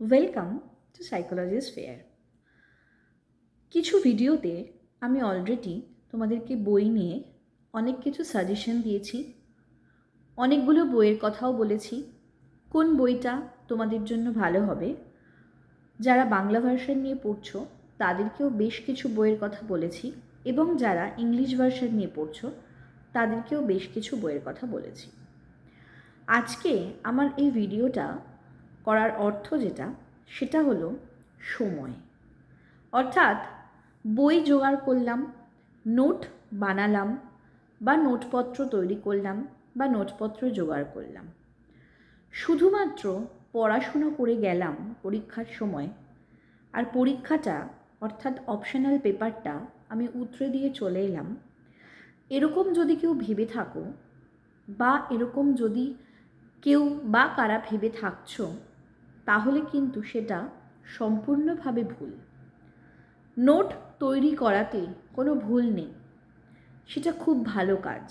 Welcome to সাইকোলজিস fair. কিছু ভিডিওতে আমি অলরেডি তোমাদেরকে বই নিয়ে অনেক কিছু সাজেশন দিয়েছি, অনেকগুলো বইয়ের কথাও বলেছি। কোন বইটা তোমাদের জন্য ভালো হবে, যারা বাংলা ভার্সন নিয়ে পড়ছো তাদেরকেও বেশ কিছু বইয়ের কথা বলেছি, এবং যারা ইংলিশ ভার্সন নিয়ে পড়ছো তাদেরকেও বেশ কিছু বইয়ের কথা বলেছি। আজকে আমার এই ভিডিওটা করার অর্থ সেটা হলো সময়। অর্থাৎ বই জোগাড় করলাম, নোট বানালাম বা নোটপত্র তৈরি করলাম বা নোটপত্র জোগাড় করলাম, শুধুমাত্র পড়াশুনো করে গেলাম পরীক্ষার সময়, আর পরীক্ষাটা অর্থাৎ অপশনাল পেপারটা আমি উতরে দিয়ে চলে এলাম, এরকম যদি কেউ ভেবে থাকো বা এরকম যদি কেউ বা কারা ভেবে থাকছো, তাহলে কিন্তু সেটা সম্পূর্ণভাবে ভুল। নোট তৈরি করাতে কোনো ভুল নেই, সেটা খুব ভালো কাজ।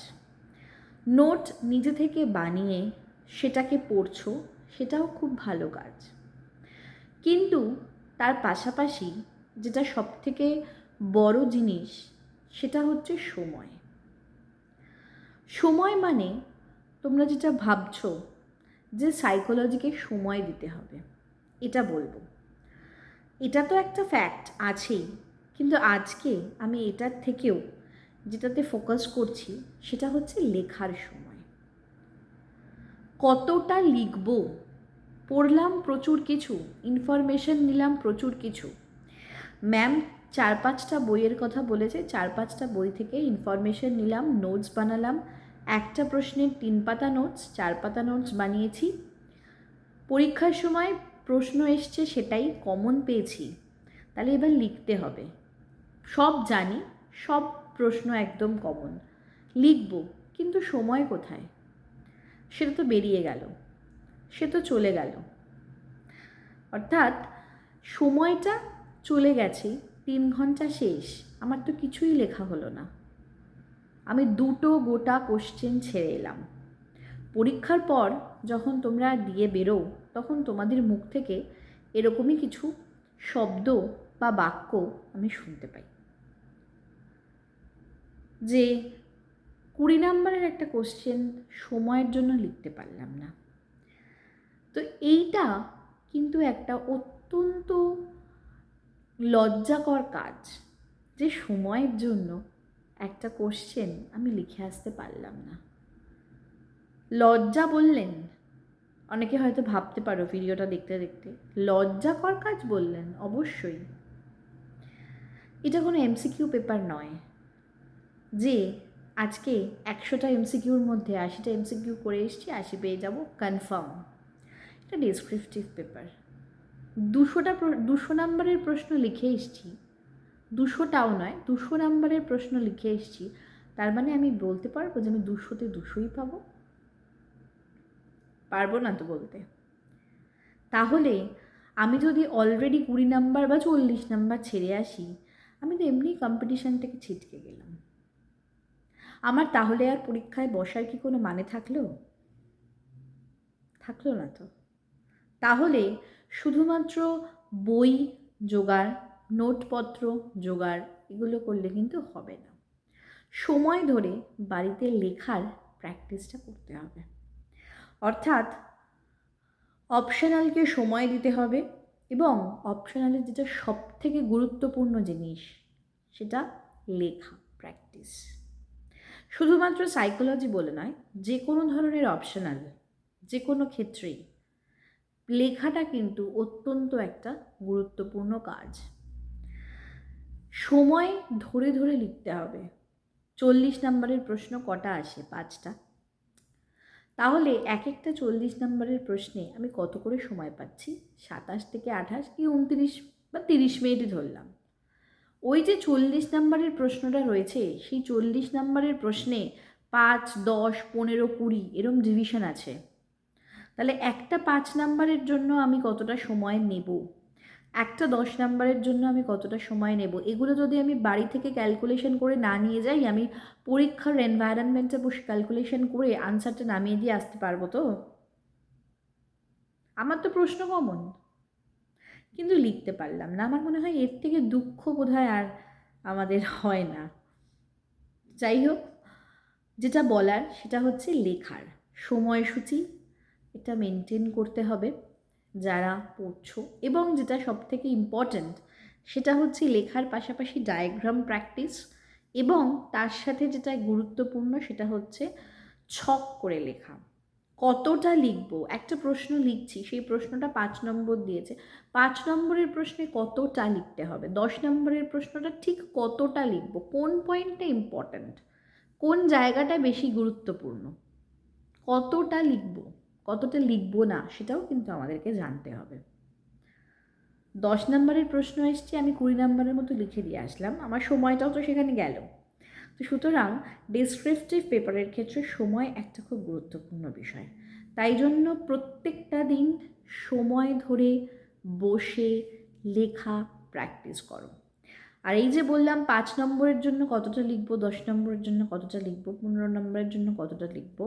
নোট নিজে থেকে বানিয়ে সেটাকে পড়ছো, সেটাও খুব ভালো কাজ। কিন্তু তার পাশাপাশি যেটা সবথেকে বড় জিনিস সেটা হচ্ছে সময়। সময় মানে তোমরা যেটা ভাবছো যে সাইকোলজিকে সময় দিতে হবে, এটা বলবো, এটা তো একটা ফ্যাক্ট আছেই, কিন্তু আজকে আমি এটার থেকেও যেটাতে ফোকাস করছি সেটা হচ্ছে লেখার সময়। কতটা লিখব, পড়লাম প্রচুর কিছু, ইনফরমেশন নিলাম প্রচুর কিছু। ম্যাম 4-5টা বইয়ের কথা বলেছে, 4-5টা বই থেকে ইনফরমেশন নিলাম, নোটস বানালাম, একটা প্রশ্নের 3 পাতা নোটস, 4 পাতা নোটস বানিয়েছি। পরীক্ষার সময় প্রশ্ন এসছে, সেটাই কমন পেয়েছি, তাহলে এবার লিখতে হবে। সব জানি, সব প্রশ্ন একদম কমন, লিখব, কিন্তু সময় কোথায়? সেটা তো বেরিয়ে গেল, সে তো চলে গেল। অর্থাৎ সময়টা চলে গেছে, 3 ঘন্টা শেষ, আমার তো কিছুই লেখা হলো না। আমি 2টো গোটা কোশ্চেন ছেড়ে এলাম। পরীক্ষার পর যখন তোমরা দিয়ে বেরো, তখন তোমাদের মুখ থেকে এরকমই কিছু শব্দ বা বাক্য আমি শুনতে পাই যে 20 নম্বরের একটা কোশ্চেন সময়ের জন্য লিখতে পারলাম না। তো এইটা কিন্তু একটা অত্যন্ত লজ্জাকর কাজ, যে সময়ের জন্য একটা কোশ্চেন আমি লিখে আসতে পারলাম না। লজ্জা বললেন, অনেকে হয়তো ভাবতে পারো ভিডিওটা দেখতে দেখতে, লজ্জাকর কাজ বললেন? অবশ্যই। এটা কোনো এমসিকিউ পেপার নয় যে আজকে 100টা এমসিকিউর মধ্যে 80টা এমসিকিউ করে এসছি, 80 পেয়ে যাব কনফার্ম। এটা ডেসক্রিপটিভ পেপার। 200 নাম্বারের প্রশ্ন লিখে এসছি, 200টাও নয়, 200 নাম্বারের প্রশ্ন লিখে এসছি, তার মানে আমি বলতে পারবো যে আমি 200তে 200ই পাবো? পারবো না তো বলতে। তাহলে আমি যদি অলরেডি 20 নাম্বার বা 40 নাম্বার ছেড়ে আসি, আমি তো এমনি কম্পিটিশান থেকে ছিটকে গেলাম। আমার তাহলে আর পরীক্ষায় বসার কি কোনো মানে থাকলো? থাকলো না তো। তাহলে শুধুমাত্র বই জোগাড়, নোটপত্র জোগাড় এগুলো করলে কিন্তু হবে না। সময় ধরে বাড়িতে লেখার প্র্যাকটিসটা করতে হবে। অর্থাৎ অপশনালকে সময় দিতে হবে, এবং অপশনালের যেটা সবথেকে গুরুত্বপূর্ণ জিনিস সেটা লেখা প্র্যাকটিস। শুধুমাত্র সাইকোলজি বলে নয়, যে কোনো ধরনের অপশনাল, যে কোনো ক্ষেত্রেই লেখাটা কিন্তু অত্যন্ত একটা গুরুত্বপূর্ণ কাজ। সময় ধরে ধরে লিখতে হবে। 40 নম্বরের প্রশ্ন কটা আসে? 5টা। তাহলে এক একটা 40 নম্বরের প্রশ্নে আমি কত করে সময় পাচ্ছি? 27 থেকে 28 কি 29 বা 30 মিনিটই ধরলাম। ওই যে 40 নম্বরের প্রশ্নটা রয়েছে, সেই 40 নম্বরের প্রশ্নে 5, 10, 15, 20 এরম ডিভিশন আছে। তাহলে একটা 5 নাম্বারের জন্য আমি কতটা সময় নেব, একটা 10 নাম্বারের জন্য আমি কতটা সময় নেব, এগুলো যদি আমি বাড়ি থেকে ক্যালকুলেশন করে না নিয়ে যাই, আমি পরীক্ষার এনভায়রনমেন্টে বসে ক্যালকুলেশন করে আনসারটা নামিয়ে দিয়ে আসতে পারবো তো? আমার তো প্রশ্ন কমন। কিন্তু লিখতে পারলাম না। আমার মনে হয় এর থেকে দুঃখ বোধহয় আর আমাদের হয় না। যাই হোক, যেটা বলার সেটা হচ্ছে লেখার সময়সূচি এটা মেনটেন করতে হবে যারা পড়ছো, এবং যেটা সবথেকে ইম্পর্ট্যান্ট সেটা হচ্ছে লেখার পাশাপাশি ডায়াগ্রাম প্র্যাকটিস, এবং তার সাথে যেটা গুরুত্বপূর্ণ সেটা হচ্ছে ছক করে লেখা। কতটা লিখবো, একটা প্রশ্ন লিখছি, সেই প্রশ্নটা 5 নম্বর দিয়েছে, 5 নম্বরের প্রশ্নে কতটা লিখতে হবে, 10 নম্বরের প্রশ্নটা ঠিক কতটা লিখবো, কোন পয়েন্টটা ইম্পর্ট্যান্ট, কোন জায়গাটা বেশি গুরুত্বপূর্ণ, কতটা লিখবো, কতটা লিখবো না সেটাও কিন্তু আমাদেরকে জানতে হবে। 10 নম্বরের প্রশ্ন এসছে, আমি 20 নম্বরের মতো লিখে দিয়ে আসলাম, আমার সময়টাও তো সেখানে গেল। তো সুতরাং ডেসক্রিপটিভ পেপারের ক্ষেত্রে সময় একটা খুব গুরুত্বপূর্ণ বিষয়। তাই জন্য প্রত্যেকটা দিন সময় ধরে বসে লেখা প্র্যাকটিস করো। আর এই যে বললাম 5 নম্বরের জন্য কতটা লিখবো, 10 নম্বরের জন্য কতটা লিখবো, 15 নম্বরের জন্য কতটা লিখবো,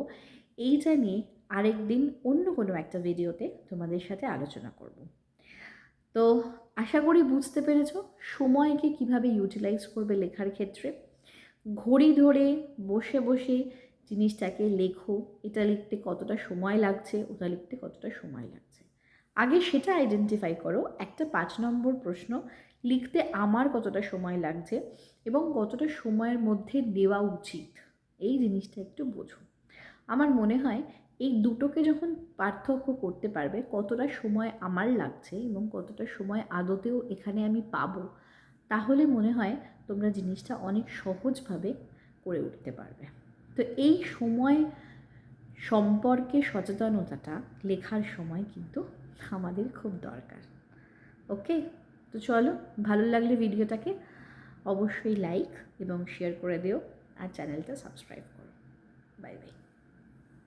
এইটা নিয়ে আরেক দিন অন্য কোনো একটা ভিডিওতে তোমাদের সাথে আলোচনা করব। তো আশা করি বুঝতে পেরেছো সময়কে কিভাবে ইউটিলাইজ করবে লেখার ক্ষেত্রে। ঘড়ি ধরে বসে বসে জিনিসটাকে লেখো, এটা লিখতে কতটা সময় লাগছে, ওটা লিখতে কতটা সময় লাগছে, আগে সেটা আইডেন্টিফাই করো। একটা 5 নম্বর প্রশ্ন লিখতে আমার কতটা সময় লাগছে এবং কতটা সময়ের মধ্যে দেওয়া উচিত, এই জিনিসটা একটু বোঝো। আমার মনে হয় এই দুটোকে যখন পার্থক্য করতে পারবে, কতটা সময় আমার লাগছে এবং কতটা সময় আদতেও এখানে আমি পাবো, তাহলে মনে হয় তোমরা জিনিসটা অনেক সহজভাবে করে উঠতে পারবে। তো এই সময় সম্পর্কে সচেতনতাটা লেখার সময় কিন্তু আমাদের খুব দরকার। ওকে, তো চলো, ভালো লাগলে ভিডিওটাকে অবশ্যই লাইক এবং শেয়ার করে দিও, আর চ্যানেলটা সাবস্ক্রাইব করো। Bye bye.